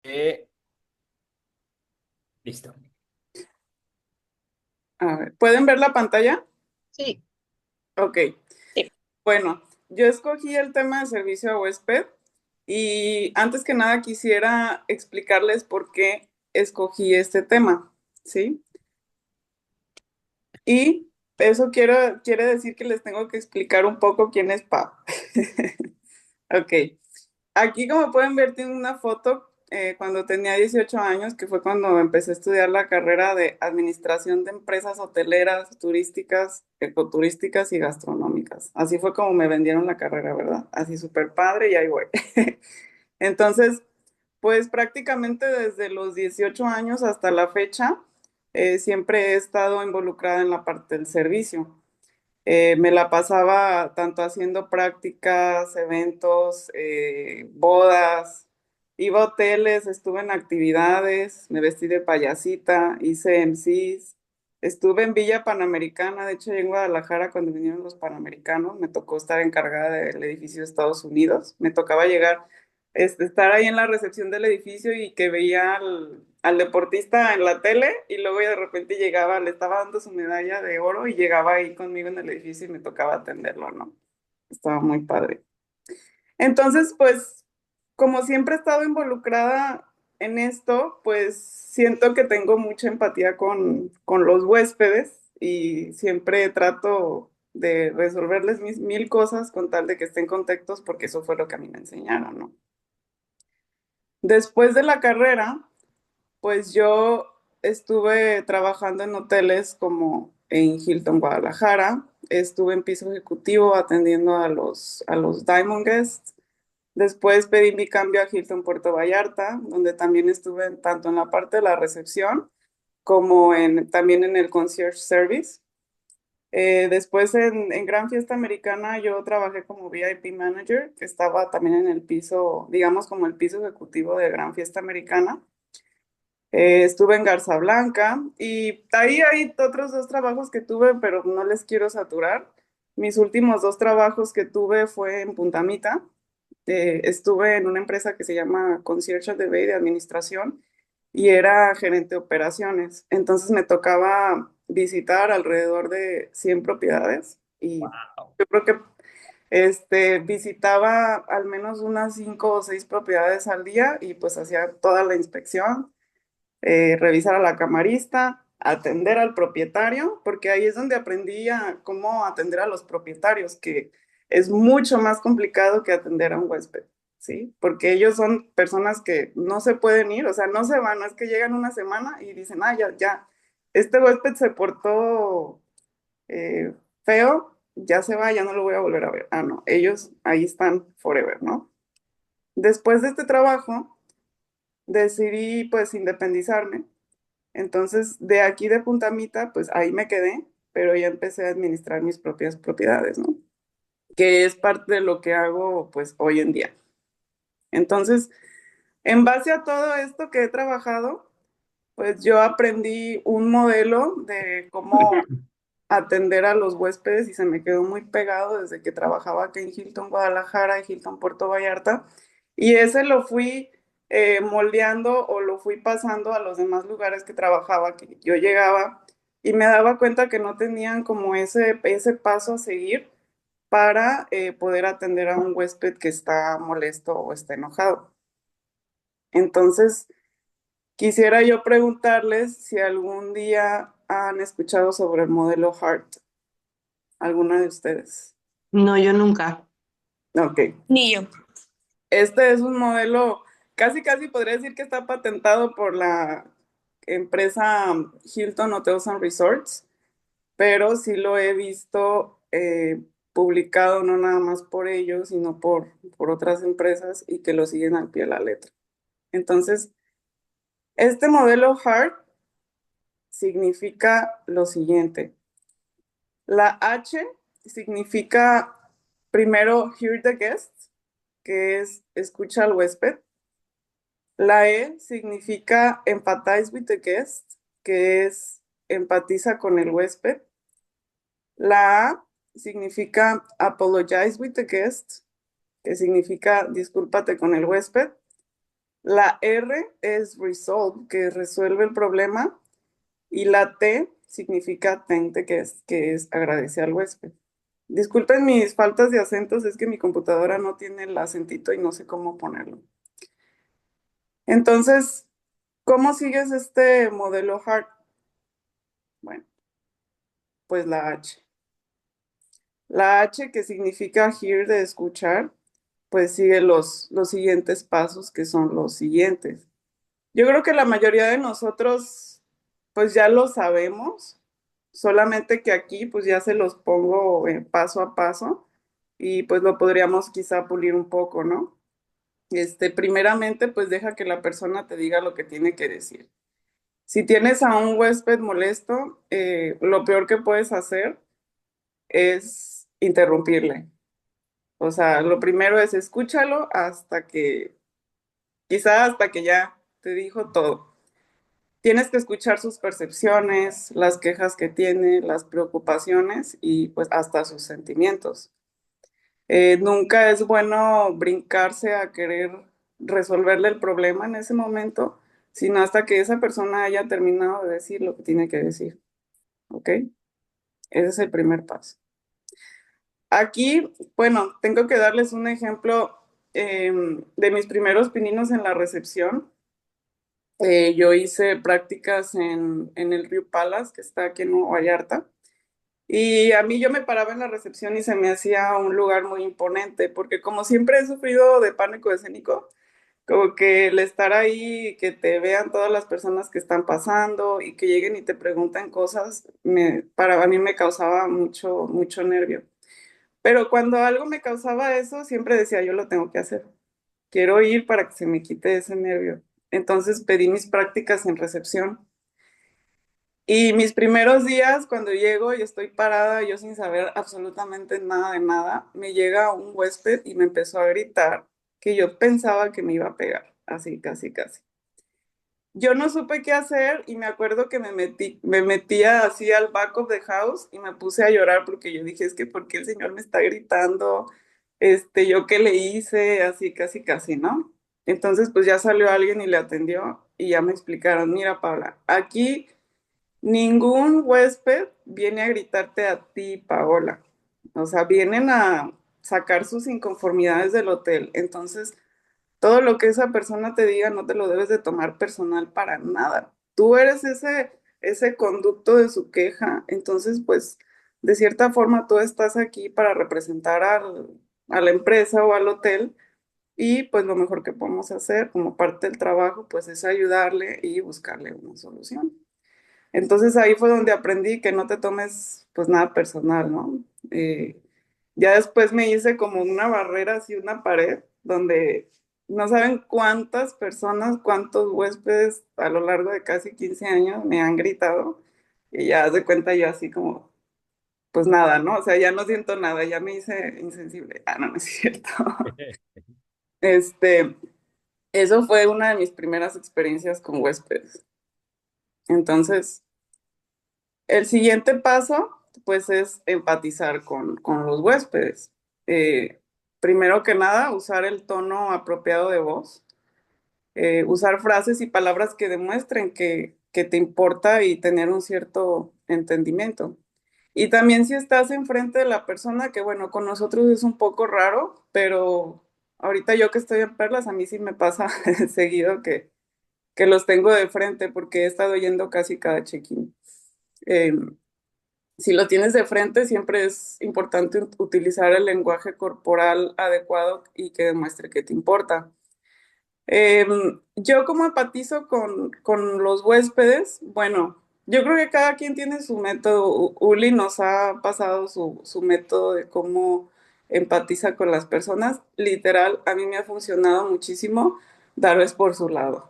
Eh, Listo. A ver, ¿pueden ver la pantalla? Sí. Ok. Sí. Bueno, yo escogí el tema de servicio a huésped y antes que nada quisiera explicarles por qué escogí este tema, ¿sí? Y eso quiere decir que les tengo que explicar un poco quién es Pau. Ok. Aquí, como pueden ver, tiene una foto cuando tenía 18 años, que fue cuando empecé a estudiar la carrera de Administración de Empresas Hoteleras, Turísticas, Ecoturísticas y Gastronómicas. Así fue como me vendieron la carrera, ¿verdad? Así súper padre y ahí voy. Entonces, pues prácticamente desde los 18 años hasta la fecha, siempre he estado involucrada en la parte del servicio. Me la pasaba tanto haciendo prácticas, eventos, bodas, iba a hoteles, estuve en actividades, me vestí de payasita, hice MCs, estuve en Villa Panamericana, de hecho en Guadalajara cuando vinieron los Panamericanos, me tocó estar encargada del edificio de Estados Unidos, me tocaba llegar, estar ahí en la recepción del edificio y que veía al deportista en la tele y luego ya de repente llegaba, le estaba dando su medalla de oro y llegaba ahí conmigo en el edificio y me tocaba atenderlo, ¿no? Estaba muy padre. Entonces, pues, como siempre he estado involucrada en esto, pues siento que tengo mucha empatía con los huéspedes y siempre trato de resolverles mis mil cosas con tal de que estén contentos porque eso fue lo que a mí me enseñaron, ¿no? Después de la carrera, pues yo estuve trabajando en hoteles como en Hilton Guadalajara, estuve en piso ejecutivo atendiendo a los Diamond Guests. Después pedí mi cambio a Hilton Puerto Vallarta, donde también estuve tanto en la parte de la recepción como también en el concierge service. Después en Gran Fiesta Americana yo trabajé como VIP manager, que estaba también en el piso, digamos como el piso ejecutivo de Gran Fiesta Americana. Estuve en Garza Blanca y ahí hay otros dos trabajos que tuve, pero no les quiero saturar. Mis últimos dos trabajos que tuve fue en Punta Mita. Estuve en una empresa que se llama Concierge de Bay de administración y era gerente de operaciones. Entonces me tocaba visitar alrededor de 100 propiedades y Wow. yo creo que visitaba al menos unas 5 o 6 propiedades al día y pues hacía toda la inspección, revisar a la camarista, atender al propietario, porque ahí es donde aprendí a cómo atender a los propietarios, que es mucho más complicado que atender a un huésped, ¿sí? Porque ellos son personas que no se pueden ir, o sea, no se van, no es que llegan una semana y dicen, ah, ya, ya, este huésped se portó eh, feo, ya se va, ya no lo voy a volver a ver. Ah, no, ellos ahí están forever, ¿no? Después de este trabajo, decidí pues independizarme, entonces, de aquí de Puntamita, pues ahí me quedé, pero ya empecé a administrar mis propias propiedades, ¿no? Que es parte de lo que hago, pues, hoy en día. Entonces, en base a todo esto que he trabajado, pues yo aprendí un modelo de cómo atender a los huéspedes y se me quedó muy pegado desde que trabajaba aquí en Hilton Guadalajara y Hilton Puerto Vallarta. Y ese lo fui moldeando o lo fui pasando a los demás lugares que trabajaba, que yo llegaba y me daba cuenta que no tenían como ese paso a seguir para poder atender a un huésped que está molesto o está enojado. Entonces, quisiera yo preguntarles si algún día han escuchado sobre el modelo HART, alguna de ustedes. No, yo nunca. Ok. Ni yo. Este es un modelo, casi casi podría decir que está patentado por la empresa Hilton Hotels and Resorts, pero sí lo he visto publicado no nada más por ellos, sino por otras empresas y que lo siguen al pie de la letra. Entonces, este modelo HART significa lo siguiente. La H significa primero hear the guest, que es escucha al huésped. La E significa empathize with the guest, que es empatiza con el huésped. La A significa apologize with the guest, que significa discúlpate con el huésped. La R es resolve, que resuelve el problema, y la T significa tente, que es agradece al huésped. Disculpen mis faltas de acentos, es que mi computadora no tiene el acentito y no sé cómo ponerlo. Entonces, ¿cómo sigues este modelo HART? Bueno, pues la H. La H, que significa hear, de escuchar, pues sigue los siguientes pasos, que son los siguientes. Yo creo que la mayoría de nosotros, pues ya lo sabemos, solamente que aquí, pues ya se los pongo paso a paso y pues lo podríamos quizá pulir un poco, ¿no? Primeramente, pues deja que la persona te diga lo que tiene que decir. Si tienes a un huésped molesto, lo peor que puedes hacer es interrumpirle. O sea, lo primero es escúchalo quizá hasta que ya te dijo todo. Tienes que escuchar sus percepciones, las quejas que tiene, las preocupaciones y pues hasta sus sentimientos. Nunca es bueno brincarse a querer resolverle el problema en ese momento, sino hasta que esa persona haya terminado de decir lo que tiene que decir. ¿Ok? Ese es el primer paso. Aquí, bueno, tengo que darles un ejemplo de mis primeros pininos en la recepción. Yo hice prácticas en el Rio Palace, que está aquí en Nueva Vallarta. Y a mí yo me paraba en la recepción y se me hacía un lugar muy imponente, porque como siempre he sufrido de pánico escénico, como que el estar ahí, que te vean todas las personas que están pasando y que lleguen y te preguntan cosas, para mí me causaba mucho, mucho nervio. Pero cuando algo me causaba eso, siempre decía, yo lo tengo que hacer. Quiero ir para que se me quite ese nervio. Entonces pedí mis prácticas en recepción. Y mis primeros días, cuando llego y estoy parada, yo sin saber absolutamente nada de nada, me llega un huésped y me empezó a gritar que yo pensaba que me iba a pegar, así, casi, casi. Yo no supe qué hacer y me acuerdo que me metía así al back of the house y me puse a llorar porque yo dije, es que ¿por qué el señor me está gritando? ¿Yo qué le hice? Así, casi, casi, ¿no? Entonces, pues ya salió alguien y le atendió y ya me explicaron, mira, Paula, aquí ningún huésped viene a gritarte a ti, Paola. O sea, vienen a sacar sus inconformidades del hotel. Entonces, todo lo que esa persona te diga no te lo debes de tomar personal para nada. Tú eres ese conducto de su queja. Entonces, pues, de cierta forma, tú estás aquí para representar a la empresa o al hotel. Y pues lo mejor que podemos hacer como parte del trabajo, pues es ayudarle y buscarle una solución. Entonces ahí fue donde aprendí que no te tomes pues nada personal, ¿no? Ya después me hice como una barrera, así una pared, donde no saben cuántas personas, cuántos huéspedes a lo largo de casi 15 años me han gritado y ya haz de cuenta yo así como, pues nada, ¿no? O sea, ya no siento nada, ya me hice insensible. Ah, no, no es cierto. Este, eso fue una de mis primeras experiencias con huéspedes. Entonces, el siguiente paso, pues, es empatizar con los huéspedes. Eh, Primero que nada, usar el tono apropiado de voz, usar frases y palabras que demuestren que te importa y tener un cierto entendimiento. Y también si estás enfrente de la persona, que bueno, con nosotros es un poco raro, pero ahorita yo que estoy en Perlas, a mí sí me pasa seguido que los tengo de frente porque he estado yendo casi cada check-in. Em, si lo tienes de frente, siempre es importante utilizar el lenguaje corporal adecuado y que demuestre que te importa. Yo como empatizo con los huéspedes, bueno, yo creo que cada quien tiene su método. Uli nos ha pasado su método de cómo empatiza con las personas. Literal, a mí me ha funcionado muchísimo darles por su lado.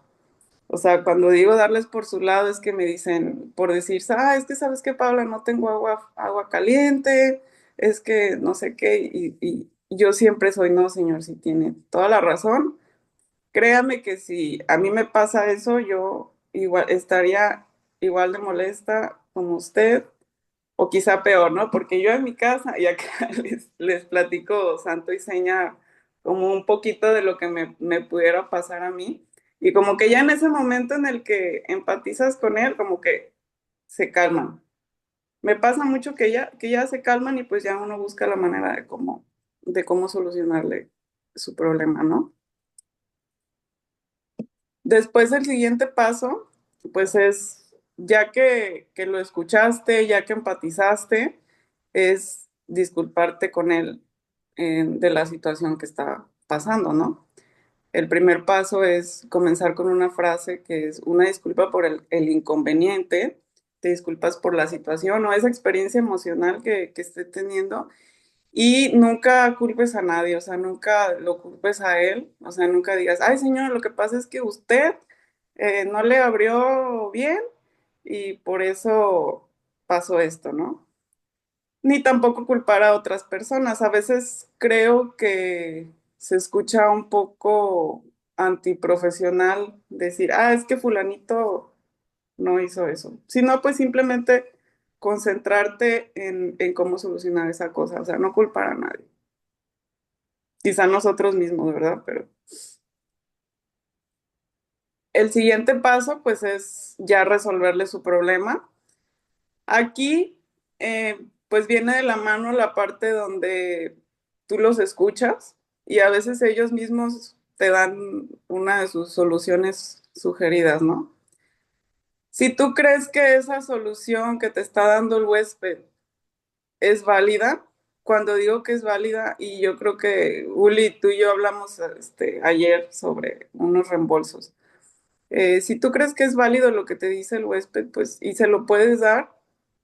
O sea, cuando digo darles por su lado es que me dicen, por decir, es que sabes que, Paula, no tengo agua caliente, es que no sé qué, y yo siempre soy, no, señor, si tiene toda la razón. Créame que si a mí me pasa eso, yo igual estaría igual de molesta como usted, o quizá peor, ¿no? Porque yo en mi casa, y acá les platico santo y seña como un poquito de lo que me pudiera pasar a mí. Y como que ya en ese momento en el que empatizas con él, como que se calman. Me pasa mucho que ya se calman y pues ya uno busca la manera de cómo solucionarle su problema, ¿no? Después el siguiente paso, pues es, ya que lo escuchaste, ya que empatizaste, es disculparte con él de la situación que está pasando, ¿no? El primer paso es comenzar con una frase que es una disculpa por el inconveniente, te disculpas por la situación o esa experiencia emocional que esté teniendo y nunca culpes a nadie, o sea, nunca lo culpes a él, o sea, nunca digas, ay señora, lo que pasa es que usted no le abrió bien y por eso pasó esto, ¿no? Ni tampoco culpar a otras personas. A veces creo que se escucha un poco antiprofesional decir, ah, es que fulanito no hizo eso. Sino pues simplemente concentrarte en cómo solucionar esa cosa, o sea, no culpar a nadie. Quizá nosotros mismos, ¿verdad? Pero el siguiente paso pues es ya resolverle su problema. Aquí, pues viene de la mano la parte donde tú los escuchas y a veces ellos mismos te dan una de sus soluciones sugeridas, ¿no? Si tú crees que esa solución que te está dando el huésped es válida, cuando digo que es válida, y yo creo que Uli, tú y yo hablamos ayer sobre unos reembolsos. Si tú crees que es válido lo que te dice el huésped, pues, y se lo puedes dar,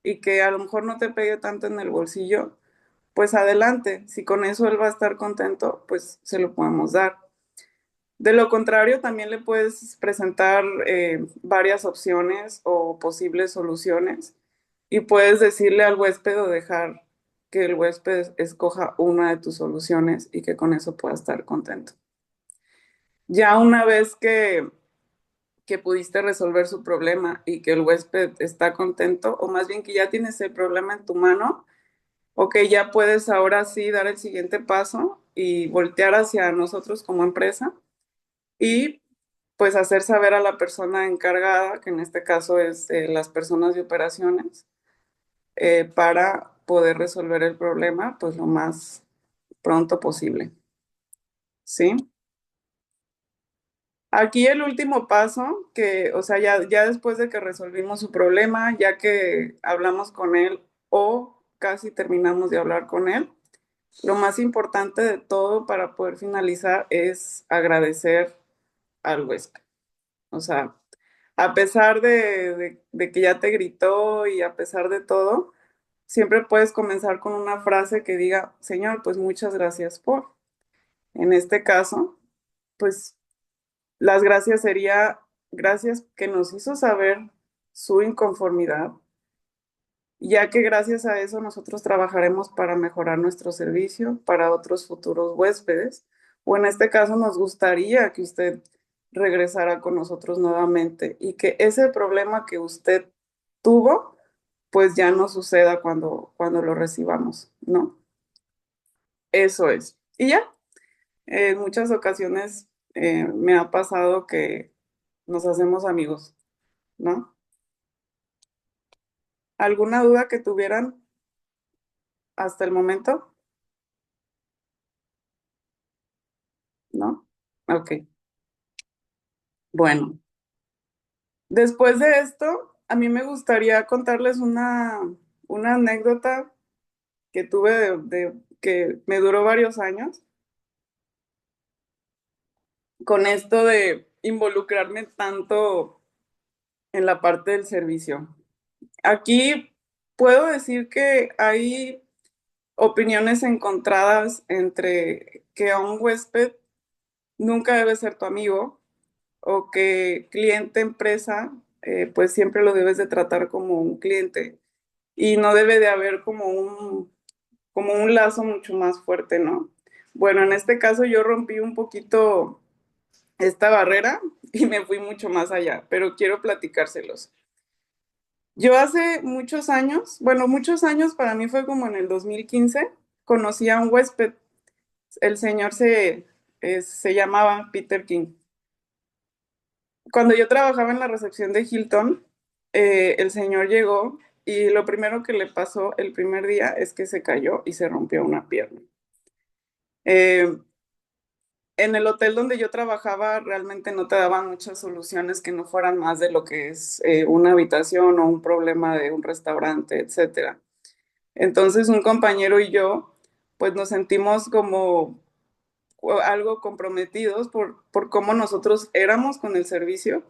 y que a lo mejor no te pegue tanto en el bolsillo, pues adelante. Si con eso él va a estar contento, pues se lo podemos dar. De lo contrario, también le puedes presentar varias opciones o posibles soluciones y puedes decirle al huésped o dejar que el huésped escoja una de tus soluciones y que con eso pueda estar contento. Ya una vez que pudiste resolver su problema y que el huésped está contento, o más bien que ya tienes el problema en tu mano, o que ya puedes ahora sí dar el siguiente paso y voltear hacia nosotros como empresa y pues hacer saber a la persona encargada, que en este caso es las personas de operaciones, para poder resolver el problema pues lo más pronto posible. ¿Sí? Aquí el último paso, que, o sea, ya después de que resolvimos su problema, ya que hablamos con él o casi terminamos de hablar con él, lo más importante de todo para poder finalizar es agradecer al huésped. O sea, a pesar de que ya te gritó y a pesar de todo, siempre puedes comenzar con una frase que diga, Señor, pues muchas gracias por. En este caso, pues las gracias sería gracias que nos hizo saber su inconformidad, ya que gracias a eso nosotros trabajaremos para mejorar nuestro servicio para otros futuros huéspedes, o en este caso nos gustaría que usted regresara con nosotros nuevamente y que ese problema que usted tuvo, pues ya no suceda cuando lo recibamos, ¿no? Eso es. Y ya, en muchas ocasiones me ha pasado que nos hacemos amigos, ¿no? ¿Alguna duda que tuvieran hasta el momento? ¿No? Ok. Bueno, después de esto, a mí me gustaría contarles una anécdota que tuve que me duró varios años con esto de involucrarme tanto en la parte del servicio. Aquí puedo decir que hay opiniones encontradas entre que a un huésped nunca debe ser tu amigo o que cliente empresa, pues siempre lo debes de tratar como un cliente y no debe de haber como un lazo mucho más fuerte, ¿no? Bueno, en este caso yo rompí un poquito esta barrera y me fui mucho más allá, pero quiero platicárselos. Yo hace muchos años, bueno, muchos años para mí fue como en el 2015, conocí a un huésped. El señor se llamaba Peter King. Cuando yo trabajaba en la recepción de Hilton, el señor llegó y lo primero que le pasó el primer día es que se cayó y se rompió una pierna. Eh, en el hotel donde yo trabajaba realmente no te daban muchas soluciones que no fueran más de lo que es una habitación o un problema de un restaurante, etcétera. Entonces un compañero y yo pues nos sentimos como algo comprometidos por cómo nosotros éramos con el servicio,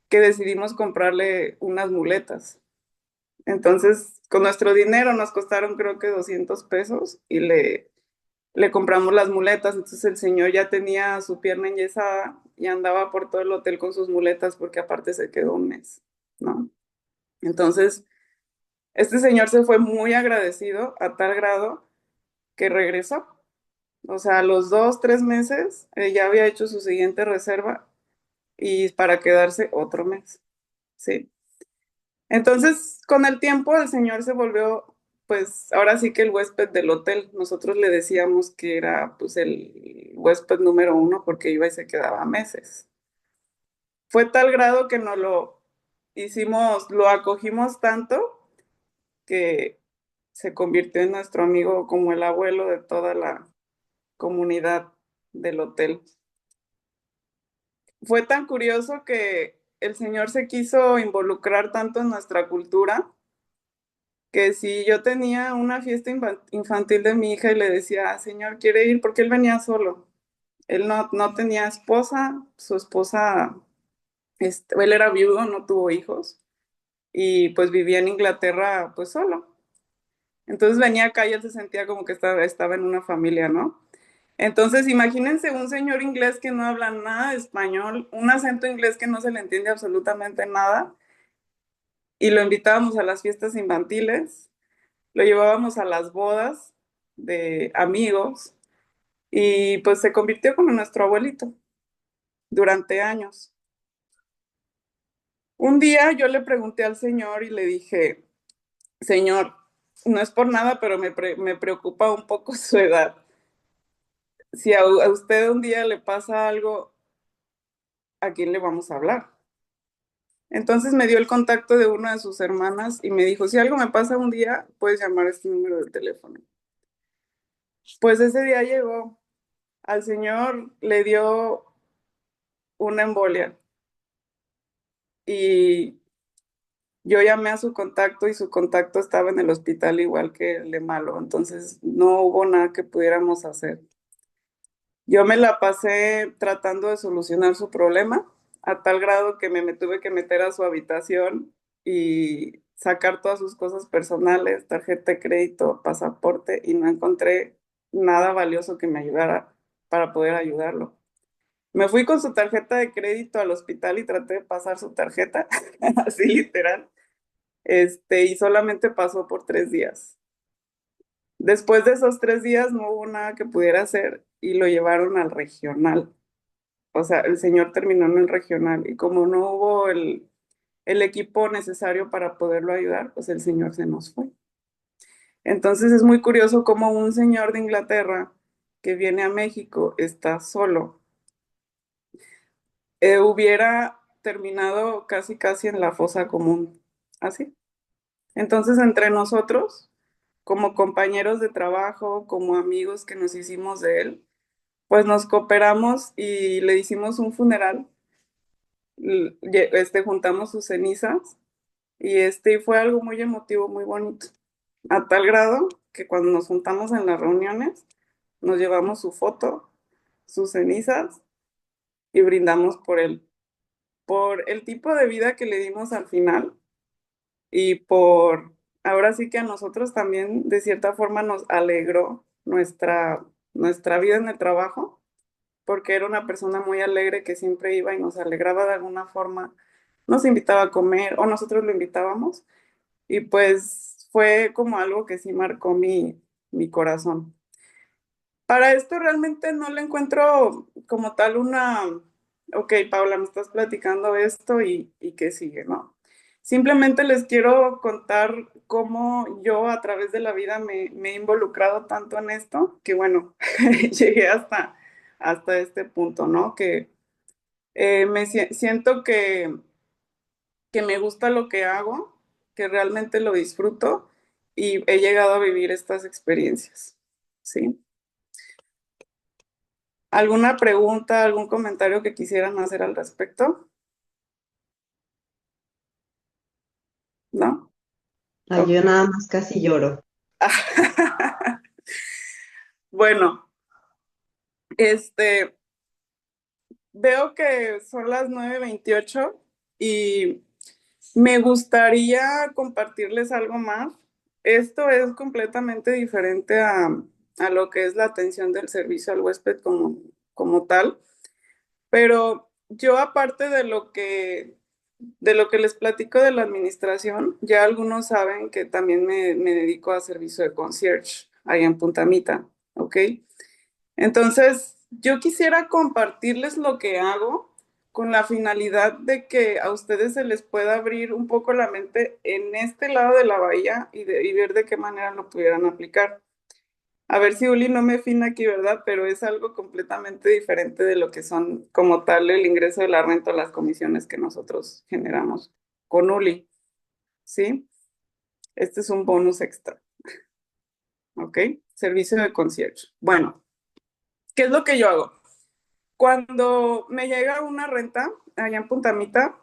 que decidimos comprarle unas muletas. Entonces, con nuestro dinero nos costaron creo que 200 pesos y le compramos las muletas. Entonces el señor ya tenía su pierna enyesada y andaba por todo el hotel con sus muletas porque aparte se quedó un mes, ¿no? Entonces, este señor se fue muy agradecido a tal grado que regresó. O sea, a los 2, 3 meses ya había hecho su siguiente reserva y para quedarse otro mes, ¿sí? Entonces, con el tiempo, el señor se volvió, pues, ahora sí que el huésped del hotel. Nosotros le decíamos que era, pues, el huésped número uno porque iba y se quedaba meses. Fue tal grado que nos lo hicimos, lo acogimos tanto que se convirtió en nuestro amigo como el abuelo de toda la comunidad del hotel. Fue tan curioso que el señor se quiso involucrar tanto en nuestra cultura que si yo tenía una fiesta infantil de mi hija y le decía, señor, ¿quiere ir? Porque él venía solo. Él no tenía esposa, su esposa, él era viudo, no tuvo hijos y pues vivía en Inglaterra pues solo. Entonces venía acá y él se sentía como que estaba en una familia, ¿no? Entonces imagínense un señor inglés que no habla nada de español, un acento inglés que no se le entiende absolutamente nada y lo invitábamos a las fiestas infantiles. Lo llevábamos a las bodas de amigos y pues se convirtió como en nuestro abuelito durante años. Un día yo le pregunté al señor y le dije, señor, no es por nada, pero me preocupa un poco su edad. Si a usted un día le pasa algo, ¿a quién le vamos a hablar? Entonces me dio el contacto de una de sus hermanas y me dijo, si algo me pasa un día, puedes llamar a este número de teléfono. Pues ese día llegó, al señor le dio una embolia y yo llamé a su contacto y su contacto estaba en el hospital igual que el de Malo, entonces no hubo nada que pudiéramos hacer. Yo me la pasé tratando de solucionar su problema a tal grado que me tuve que meter a su habitación y sacar todas sus cosas personales, tarjeta de crédito, pasaporte y no encontré nada valioso que me ayudara para poder ayudarlo. Me fui con su tarjeta de crédito al hospital y traté de pasar su tarjeta, así literal, y solamente pasó por 3 días. Después de esos 3 días no hubo nada que pudiera hacer y lo llevaron al regional. O sea, el señor terminó en el regional y como no hubo el equipo necesario para poderlo ayudar, pues el señor se nos fue. Entonces es muy curioso cómo un señor de Inglaterra que viene a México está solo. Hubiera terminado casi casi en la fosa común. Así. Entonces, entre nosotros, como compañeros de trabajo, como amigos que nos hicimos de él, pues nos cooperamos y le hicimos un funeral, juntamos sus cenizas y fue algo muy emotivo, muy bonito, a tal grado que cuando nos juntamos en las reuniones, nos llevamos su foto, sus cenizas y brindamos por el tipo de vida que le dimos al final y ahora sí que a nosotros también de cierta forma nos alegró nuestra vida en el trabajo, porque era una persona muy alegre que siempre iba y nos alegraba de alguna forma, nos invitaba a comer o nosotros lo invitábamos y pues fue como algo que sí marcó mi corazón. Para esto realmente no le encuentro como tal ok, Paula, me estás platicando esto y qué sigue, ¿no? Simplemente les quiero contar cómo yo a través de la vida me he involucrado tanto en esto que bueno, llegué hasta este punto, ¿no? Que Siento que me gusta lo que hago, que realmente lo disfruto y he llegado a vivir estas experiencias. ¿Sí? ¿Alguna pregunta, algún comentario que quisieran hacer al respecto? ¿No? Ay, Ok. yo nada más casi lloro. Bueno, este, veo que son las 9:28 y me gustaría compartirles algo más. Esto es completamente diferente a lo que es la atención del servicio al huésped como tal, pero yo aparte de lo que les platico de la administración, ya algunos saben que también me dedico a servicio de concierge ahí en Punta Mita, ¿ok? Entonces, yo quisiera compartirles lo que hago con la finalidad de que a ustedes se les pueda abrir un poco la mente en este lado de la bahía y ver de qué manera lo pudieran aplicar. A ver si Uli no me fina aquí, ¿verdad? Pero es algo completamente diferente de lo que son como tal el ingreso de la renta o las comisiones que nosotros generamos con Uli, ¿sí? Este es un bonus extra, ¿ok? Servicio de concierge. Bueno, ¿qué es lo que yo hago? Cuando me llega una renta allá en Puntamita,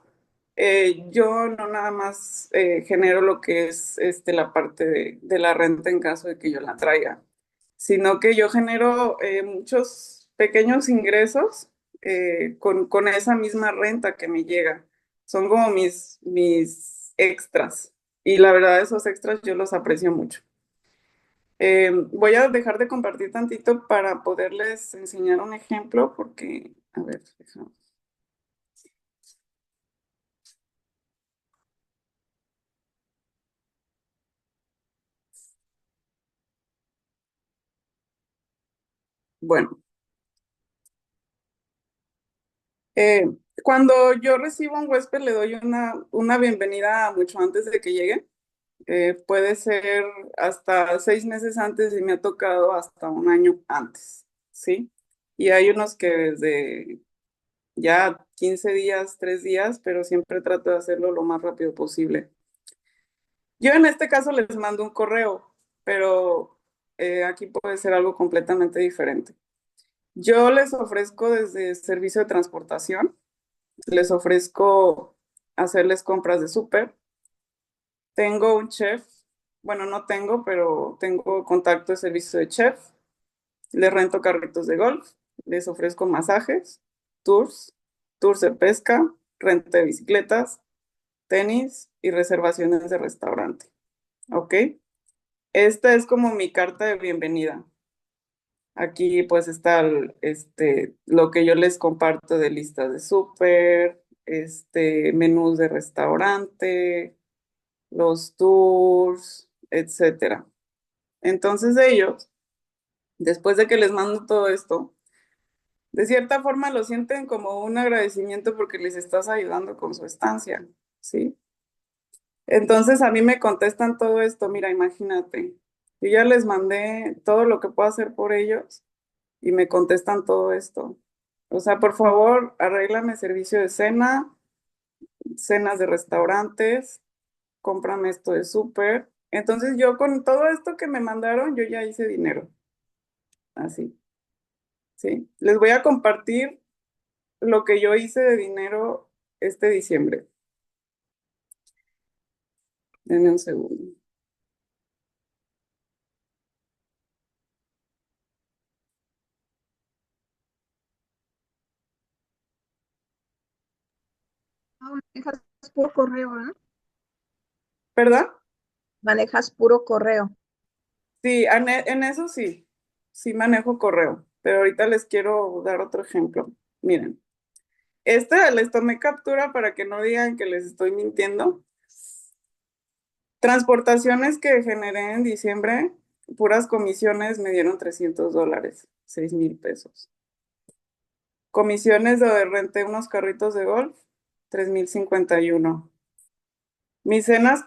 yo no nada más genero lo que es la parte de la renta en caso de que yo la traiga, sino que yo genero muchos pequeños ingresos con esa misma renta que me llega. Son como mis extras y la verdad esos extras yo los aprecio mucho. Voy a dejar de compartir tantito para poderles enseñar un ejemplo porque, a ver, bueno, eh, cuando yo recibo un huésped le doy una bienvenida mucho antes de que llegue. Puede ser hasta 6 meses antes y me ha tocado hasta un año antes, ¿sí? Y hay unos que desde ya 15 días, 3 días, pero siempre trato de hacerlo lo más rápido posible. Yo en este caso les mando un correo, pero aquí puede ser algo completamente diferente. Yo les ofrezco desde servicio de transportación, les ofrezco hacerles compras de súper. Tengo un chef, bueno, no tengo, pero tengo contacto de servicio de chef. Les rento carritos de golf, les ofrezco masajes, tours, tours de pesca, renta de bicicletas, tenis y reservaciones de restaurante. ¿Ok? Esta es como mi carta de bienvenida. Aquí pues está lo que yo les comparto de listas de súper, menús de restaurante, los tours, etcétera. Entonces ellos, después de que les mando todo esto, de cierta forma lo sienten como un agradecimiento porque les estás ayudando con su estancia, ¿sí? Entonces a mí me contestan todo esto, mira, imagínate, yo ya les mandé todo lo que puedo hacer por ellos y me contestan todo esto. O sea, por favor, arréglame servicio de cena, cenas de restaurantes, cómprame esto de súper. Entonces yo con todo esto que me mandaron, yo ya hice dinero, así, ¿sí? Les voy a compartir lo que yo hice de dinero este diciembre. Denme un segundo. Ah, manejas puro correo, ¿no? ¿Perdón? Manejas puro correo. Sí, en eso sí, sí manejo correo, pero ahorita les quiero dar otro ejemplo. Miren, les tomé captura para que no digan que les estoy mintiendo. Transportaciones que generé en diciembre, puras comisiones me dieron $300, 6,000 pesos. Comisiones de renté unos carritos de golf, 3,051. Mis cenas